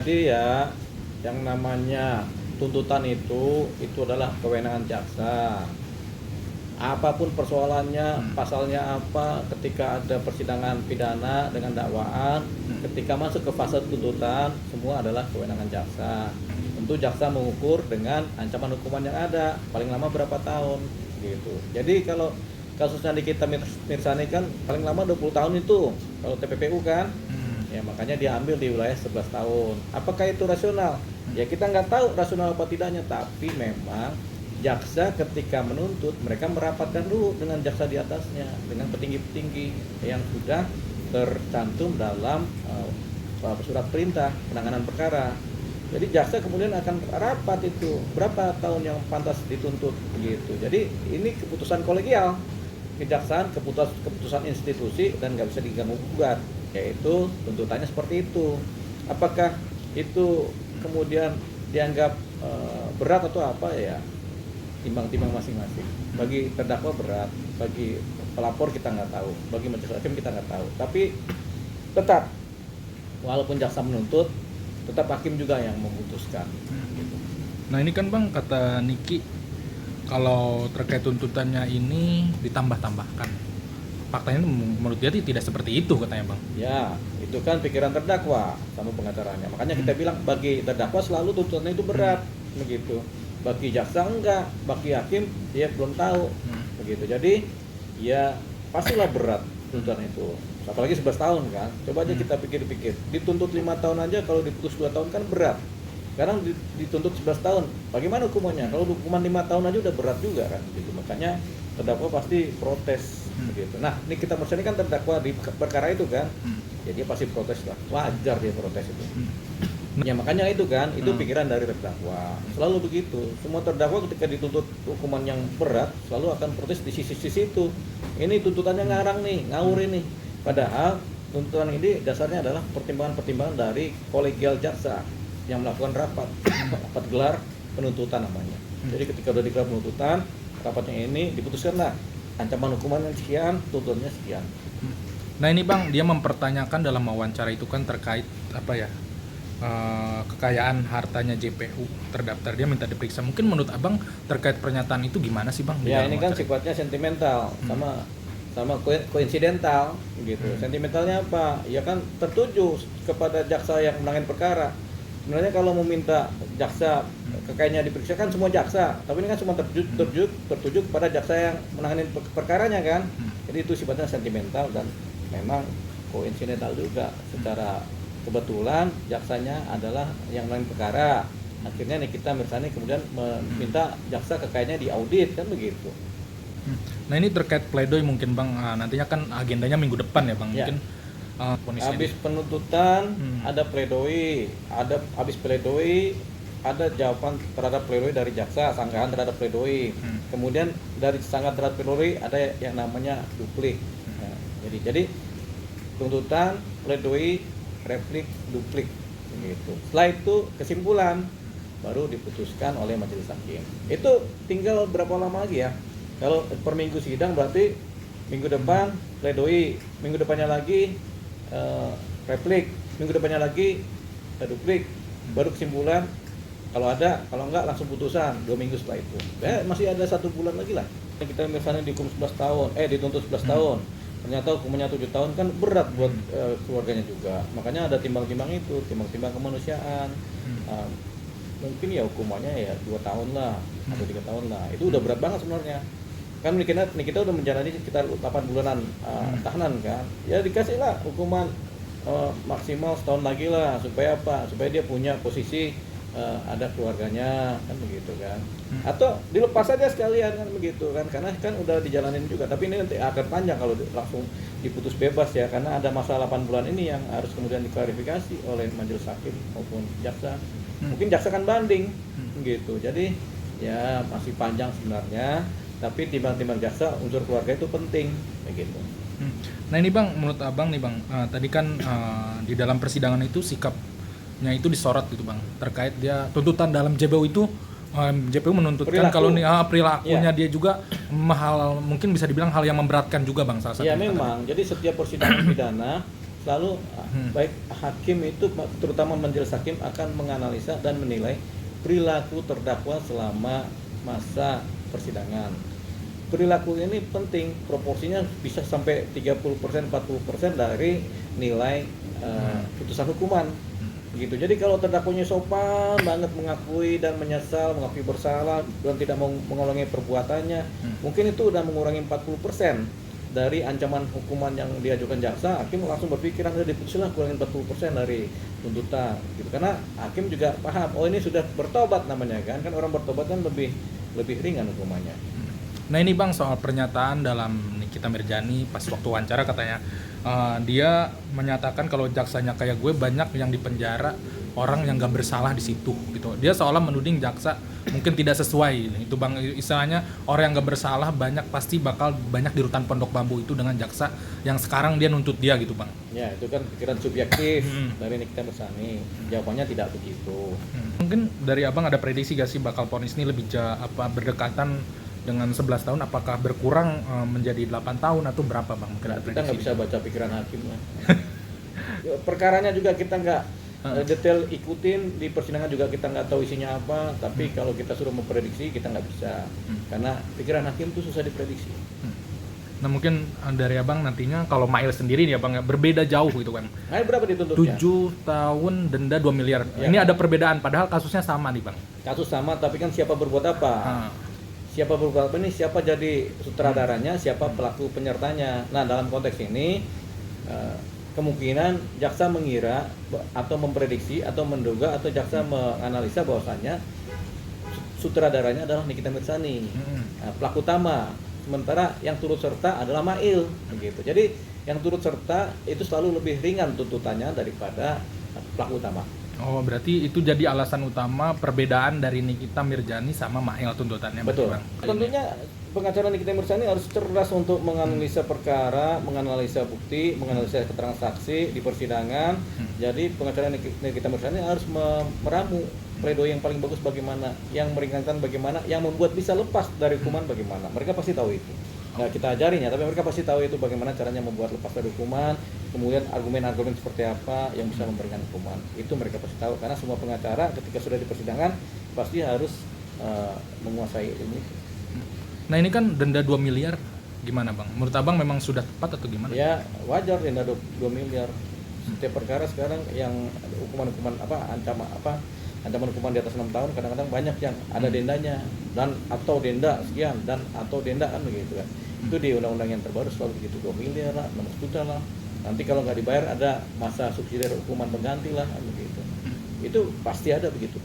Jadi ya, yang namanya tuntutan itu adalah kewenangan jaksa. Apapun persoalannya, pasalnya apa, ketika ada persidangan pidana dengan dakwaan, ketika masuk ke fase tuntutan, semua adalah kewenangan jaksa. Tentu jaksa mengukur dengan ancaman hukuman yang ada, paling lama berapa tahun, gitu. Jadi kalau kasusnya di kita Mirsani kan paling lama 20 tahun itu, kalau TPPU kan. Ya makanya dia ambil di wilayah 11 tahun. Apakah itu rasional? Ya kita nggak tahu rasional apa tidaknya, tapi memang jaksa ketika menuntut mereka merapatkan dulu dengan jaksa di atasnya, dengan petinggi-petinggi yang sudah tercantum dalam surat perintah penanganan perkara. Jadi jaksa kemudian akan rapat itu berapa tahun yang pantas dituntut begitu. Jadi ini keputusan kolegial kejaksaan, keputusan institusi dan nggak bisa diganggu gugat, yaitu tuntutannya seperti itu. Apakah itu kemudian dianggap berat atau apa, ya timbang-timbang masing-masing. Bagi terdakwa berat, bagi pelapor kita nggak tahu, bagi majelis hakim kita nggak tahu. Tapi tetap walaupun jaksa menuntut, tetap hakim juga yang memutuskan. Gitu. Nah ini kan Bang, kata Niki kalau terkait tuntutannya ini ditambah-tambahkan. Faktanya menurut dia tidak seperti itu katanya Bang. Ya, itu kan pikiran terdakwa sama pengacaranya. Makanya kita bilang bagi terdakwa selalu tuntutannya itu berat, begitu. Bagi jaksa enggak, bagi hakim dia belum tahu, begitu. Jadi ya pastilah berat tuntutan itu. Apalagi 11 tahun kan. Coba aja kita pikir-pikir. Dituntut 5 tahun aja, kalau diputus 2 tahun kan berat. Sekarang dituntut 11 tahun. Bagaimana hukumannya? Kalau hukuman 5 tahun aja udah berat juga kan, gitu. Makanya terdakwa pasti protes, begitu. Nah, ini kita ini kan terdakwa di perkara itu kan. Ya dia pasti protes lah. Wajar dia protes itu. Ya makanya itu kan, itu pikiran dari terdakwa. Selalu begitu. Semua terdakwa ketika dituntut hukuman yang berat selalu akan protes di sisi-sisi itu. Ini tuntutannya ngarang nih, ngawur ini. Padahal tuntutan ini dasarnya adalah pertimbangan-pertimbangan dari kolegial jaksa yang melakukan rapat gelar penuntutan namanya. Jadi ketika sudah digelar penuntutan, rapatnya ini diputuskanlah ancaman hukuman yang sekian, tuntutannya sekian. Nah ini Bang, dia mempertanyakan dalam wawancara itu kan terkait apa ya, kekayaan hartanya JPU terdaftar, dia minta diperiksa. Mungkin menurut Abang terkait pernyataan itu gimana sih Bang? Ya ini kan sifatnya sentimental sama koinsidental gitu. Sentimentalnya apa? Ya kan tertuju kepada jaksa yang menangani perkara. Sebenarnya kalau meminta jaksa kekayanya diperiksa kan semua jaksa, tapi ini kan semua tertuju kepada jaksa yang menangani perkaranya kan. Jadi itu sifatnya sentimental dan memang koinsidental juga. Secara kebetulan jaksanya adalah yang menangani perkara. Akhirnya Nikita Mirsani kemudian meminta jaksa kekayanya diaudit kan begitu. Nah ini terkait pledoi mungkin Bang, nantinya kan agendanya minggu depan ya Bang, Ya. mungkin Habis penuntutan ada pledoi, habis pledoi ada jawaban terhadap pledoi dari jaksa, sanggahan terhadap pledoi. Kemudian dari sanggahan terhadap pledoi ada yang namanya duplik. Nah, jadi tuntutan, pledoi, replik, duplik gitu. Setelah itu kesimpulan baru diputuskan oleh majelis hakim. Itu tinggal berapa lama lagi ya? Kalau per minggu sidang berarti minggu depan pledoi, minggu depannya lagi replik, minggu depannya lagi duplik, baru kesimpulan. Kalau ada, kalau enggak langsung putusan 2 minggu setelah itu. Masih ada 1 bulan lagi lah. Kita misalnya dihukum 11 tahun, dituntut 11 tahun. Ternyata hukumannya 7 tahun kan berat buat keluarganya juga. Makanya ada timbang-timbang itu, timbang-timbang kemanusiaan. Mungkin ya hukumannya ya 2 tahun lah atau 3 tahun lah. Itu udah berat banget sebenarnya. Kan kita udah menjalani sekitar 8 bulanan tahanan kan. Ya dikasih lah hukuman maksimal setahun lagi lah, supaya apa? Supaya dia punya posisi ada keluarganya kan begitu kan. Atau dilepas aja sekalian kan begitu kan, karena kan udah dijalanin juga. Tapi ini nanti akan panjang kalau langsung diputus bebas ya, karena ada masa 8 bulan ini yang harus kemudian diklarifikasi oleh majelis hakim maupun jaksa. Mungkin jaksa kan banding gitu. Jadi ya masih panjang sebenarnya, tapi timbang-timbang jaksa unsur keluarga itu penting begitu. Nah ini Bang, menurut Abang nih Bang, tadi kan di dalam persidangan itu sikapnya itu disorot gitu Bang, terkait dia tuntutan dalam JPU itu, JPU menuntutkan kalau perilakunya dia juga mungkin bisa dibilang hal yang memberatkan juga Bang, salah satu. Ya memang, jadi setiap persidangan pidana selalu baik hakim itu, terutama majelis hakim, akan menganalisa dan menilai perilaku terdakwa selama masa persidangan. Perilaku ini penting, proporsinya bisa sampai 30%, 40% dari nilai putusan hukuman. Begitu. Jadi kalau terdakwanya sopan banget, mengakui dan menyesal, mengakui bersalah dan tidak mau mengulangi perbuatannya, mungkin itu udah mengurangi 40% dari ancaman hukuman yang diajukan jaksa. Hakim langsung berpikiran, diputuslah kurangin 40% dari tuntutan gitu. Karena hakim juga paham, oh ini sudah bertobat namanya kan orang bertobat kan lebih ringan hukumannya. Nah ini Bang, soal pernyataan dalam Nikita Mirzani pas waktu wawancara katanya dia menyatakan kalau jaksanya kayak gue banyak yang dipenjara orang yang gak bersalah di situ gitu. Dia seolah menuding jaksa mungkin tidak sesuai itu Bang, istilahnya orang yang gak bersalah banyak pasti bakal banyak di rutan Pondok Bambu itu dengan jaksa yang sekarang dia nuntut dia gitu Bang. Ya itu kan pikiran subjektif dari Nikita Mirzani. Jawabannya tidak begitu. Mungkin dari Abang ada prediksi gak sih bakal vonis ini lebih berdekatan dengan 11 tahun, apakah berkurang menjadi 8 tahun atau berapa Bang? Nah, kita nggak bisa baca pikiran hakim lah. Perkaranya juga kita nggak detail ikutin, di persidangan juga kita nggak tahu isinya apa, tapi kalau kita suruh memprediksi kita nggak bisa, karena pikiran hakim itu susah diprediksi. Nah mungkin dari Abang nantinya kalau Mail sendiri nih Abang, berbeda jauh gitu kan. Mail berapa dituntutnya? 7 tahun denda 2 miliar. Ya, ini kan? ada perbedaan padahal kasusnya sama nih Bang. Kasus sama tapi kan siapa berbuat apa? Siapa berbuat apa ini, siapa jadi sutradaranya, siapa pelaku penyertanya. Nah dalam konteks ini kemungkinan jaksa mengira atau memprediksi atau menduga atau jaksa menganalisa bahwasannya sutradaranya adalah Nikita Mirzani, pelaku utama, sementara yang turut serta adalah Mail begitu. Jadi yang turut serta itu selalu lebih ringan tuntutannya daripada pelaku utama. Oh berarti itu jadi alasan utama perbedaan dari Nikita Mirzani sama Mail tuntutannya. Betul. Bang. Tentunya pengacara Nikita Mirzani harus cerdas untuk menganalisa perkara, menganalisa bukti, menganalisa keterangan saksi di persidangan. Jadi pengacara Nikita Mirzani harus meramu pledoi yang paling bagus bagaimana, yang meringankan bagaimana, yang membuat bisa lepas dari hukuman bagaimana. Mereka pasti tahu itu. Nah, kita ajarinya, tapi mereka pasti tahu itu bagaimana caranya membuat lepas dari hukuman, kemudian argumen-argumen seperti apa yang bisa memberikan hukuman. Itu mereka pasti tahu, karena semua pengacara ketika sudah di persidangan pasti harus menguasai ilmu itu. Nah ini kan denda 2 miliar, gimana Bang? Menurut Abang memang sudah tepat atau gimana? Ya wajar denda 2 miliar. Setiap perkara sekarang yang hukuman-hukuman ancaman hukuman di atas 6 tahun kadang-kadang banyak yang ada dendanya, dan atau denda sekian, dan atau denda kan begitu kan. Itu di undang-undang yang terbaru selalu begitu, 2 miliar lah, 6 juta lah. Nanti kalau nggak dibayar ada masa subsidi hukuman pengganti lah begitu. Itu pasti ada begitu.